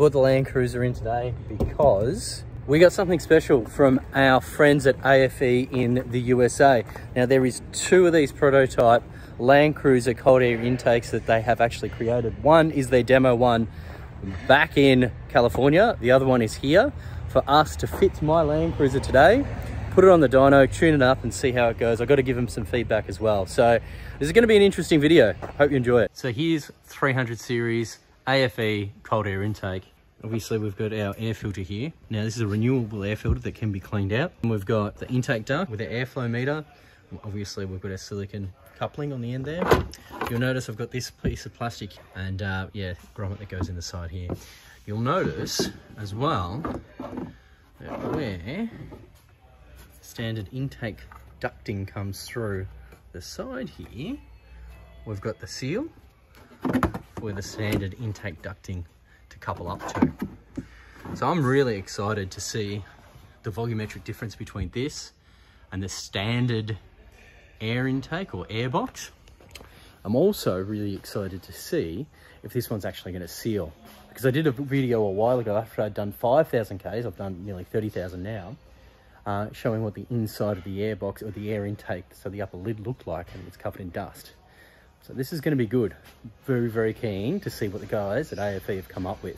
brought the Landcruiser in today because we got something special from our friends at AFE in the USA. Now there is 2 of these prototype Landcruiser cold air intakes that they have actually created. One is their demo one back in California. The other one is here for us to fit my Landcruiser today, put it on the dyno, tune it up and see how it goes. I've got to give them some feedback as well. So this is going to be an interesting video. Hope you enjoy it. So here's 300 series AFE cold air intake. Obviously we've got our air filter here. Now this is a renewable air filter that can be cleaned out. And we've got the intake duct with the airflow meter. Obviously we've got our silicon coupling on the end there. You'll notice I've got this piece of plastic and yeah, grommet that goes in the side here. You'll notice as well that where standard intake ducting comes through the side here, we've got the seal for the standard intake ducting to couple up to. So I'm really excited to see the volumetric difference between this and the standard air intake or air box. I'm also really excited to see if this one's actually going to seal, because I did a video a while ago after I'd done 5,000 Ks, I've done nearly 30,000 now, showing what the inside of the air box or the air intake, so the upper lid, looked like, and it's covered in dust. So this is going to be good. Very, very keen to see what the guys at AFE have come up with.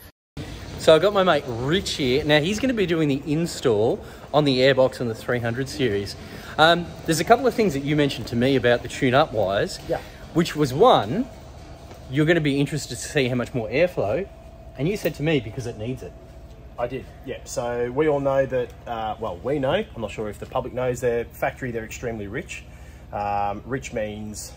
So I've got my mate Rich here. Now he's going to be doing the install on the airbox on the 300 series. There's a couple of things that you mentioned to me about the tune-up wires, which was one, you're going to be interested to see how much more airflow, and you said to me because it needs it. I did, yeah. So we all know that, well, we know, I'm not sure if the public knows, their factory, they're extremely rich. Rich means,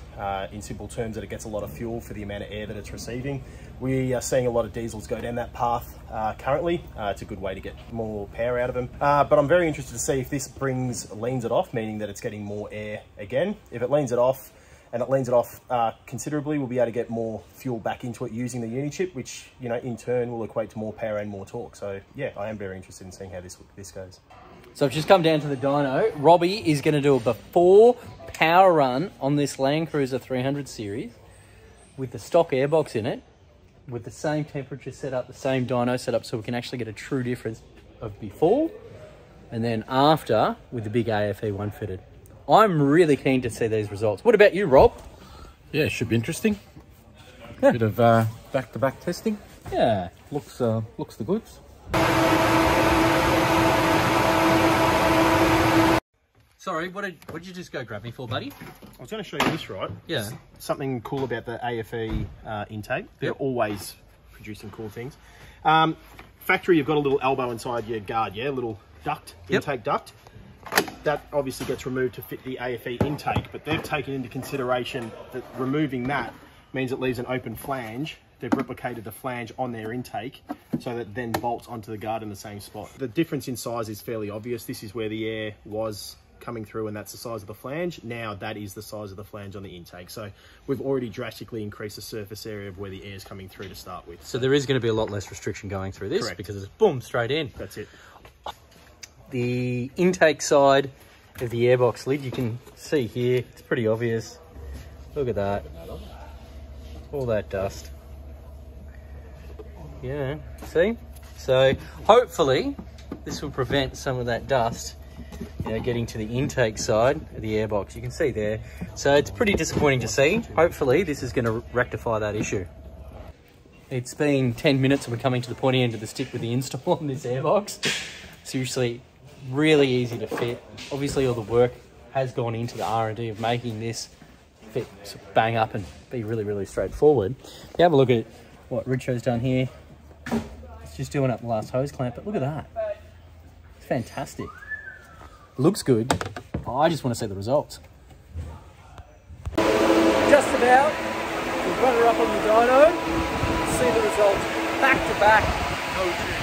in simple terms, that it gets a lot of fuel for the amount of air that it's receiving. We are seeing a lot of diesels go down that path currently. It's a good way to get more power out of them. But I'm very interested to see if this leans it off, meaning that it's getting more air again. If it leans it off, and it leans it off considerably, we'll be able to get more fuel back into it using the Unichip, which, you know, in turn will equate to more power and more torque. So yeah, I am very interested in seeing how this goes. So I've just come down to the dyno. Robbie is going to do a before power run on this Landcruiser 300 series with the stock airbox in it, with the same temperature set up, the same dyno set up, so we can actually get a true difference of before and then after with the big AFE one fitted. I'm really keen to see these results. What about you, Rob? Yeah, it should be interesting. Yeah. Bit of back-to-back testing. Yeah. Looks the goods. Sorry, what did you just go grab me for, buddy? I was going to show you this, right? Yeah. Something cool about the AFE intake. They're always producing cool things. Factory, you've got a little elbow inside your guard, yeah? A little duct, intake duct. That obviously gets removed to fit the AFE intake, but they've taken into consideration that removing that means it leaves an open flange. They've replicated the flange on their intake so that it then bolts onto the guard in the same spot. The difference in size is fairly obvious. This is where the air was coming through and that's the size of the flange. Now that is the size of the flange on the intake. So we've already drastically increased the surface area of where the air is coming through to start with. So there is going to be a lot less restriction going through this. Correct. Because it's boom, straight in. That's it. The intake side of the airbox lid, you can see here, it's pretty obvious. Look at that. All that dust. Yeah, see? So hopefully this will prevent some of that dust, you know, getting to the intake side of the airbox. You can see there. So it's pretty disappointing to see. Hopefully this is going to rectify that issue. It's been 10 minutes and we're coming to the pointy end of the stick with the install on this airbox. Seriously, really easy to fit. Obviously all the work has gone into the R&D of making this fit, sort of bang up and be really, really straightforward. You have a look at what Richo's done here. It's just doing up the last hose clamp, but look at that. It's fantastic. Looks good. I just want to see the results. Just about. We've got her up on the dyno. See the results back to back. No tune.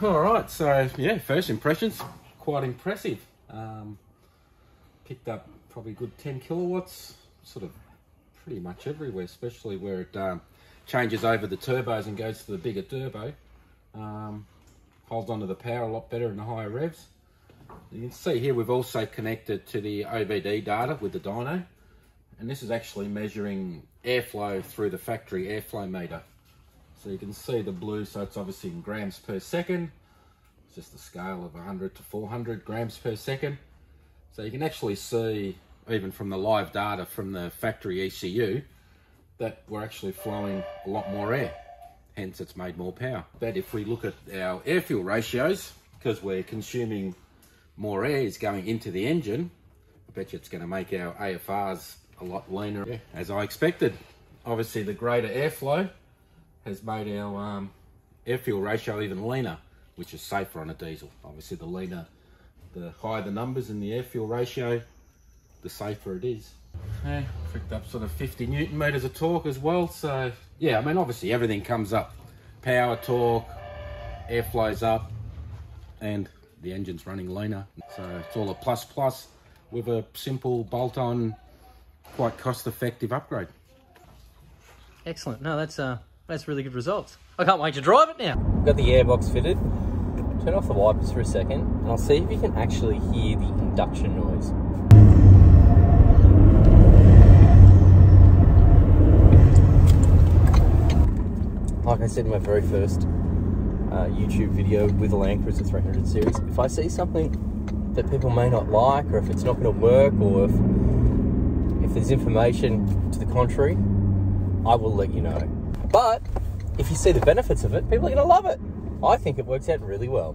All right, so yeah, first impressions, quite impressive. Picked up probably good 10 kilowatts, sort of pretty much everywhere, especially where it changes over the turbos and goes to the bigger turbo. Holds onto the power a lot better in the higher revs. You can see here we've also connected to the OBD data with the dyno, and this is actually measuring airflow through the factory airflow meter. So you can see the blue, so it's obviously in grams per second. It's just a scale of 100 to 400 grams per second. So you can actually see, even from the live data from the factory ECU, that we're actually flowing a lot more air. Hence it's made more power. But if we look at our air fuel ratios, because we're consuming more air is going into the engine, I bet you it's going to make our AFRs a lot leaner, as I expected. Obviously the greater airflow has made our air fuel ratio even leaner, which is safer on a diesel. Obviously the leaner, the higher the numbers in the air fuel ratio, the safer it is. Yeah, picked up sort of 50 Newton meters of torque as well. So yeah, I mean obviously everything comes up. Power, torque, airflow's up, and the engine's running leaner. So it's all a plus plus with a simple bolt-on, quite cost-effective upgrade. Excellent. No, that's really good results. I can't wait to drive it now. Got the airbox fitted. Turn off the wipers for a second, and I'll see if you can actually hear the induction noise. Like I said in my very first YouTube video with the Landcruiser 300 series, if I see something that people may not like, or if it's not going to work, or if there's information to the contrary, I will let you know. But if you see the benefits of it, people are going to love it. I think it works out really well.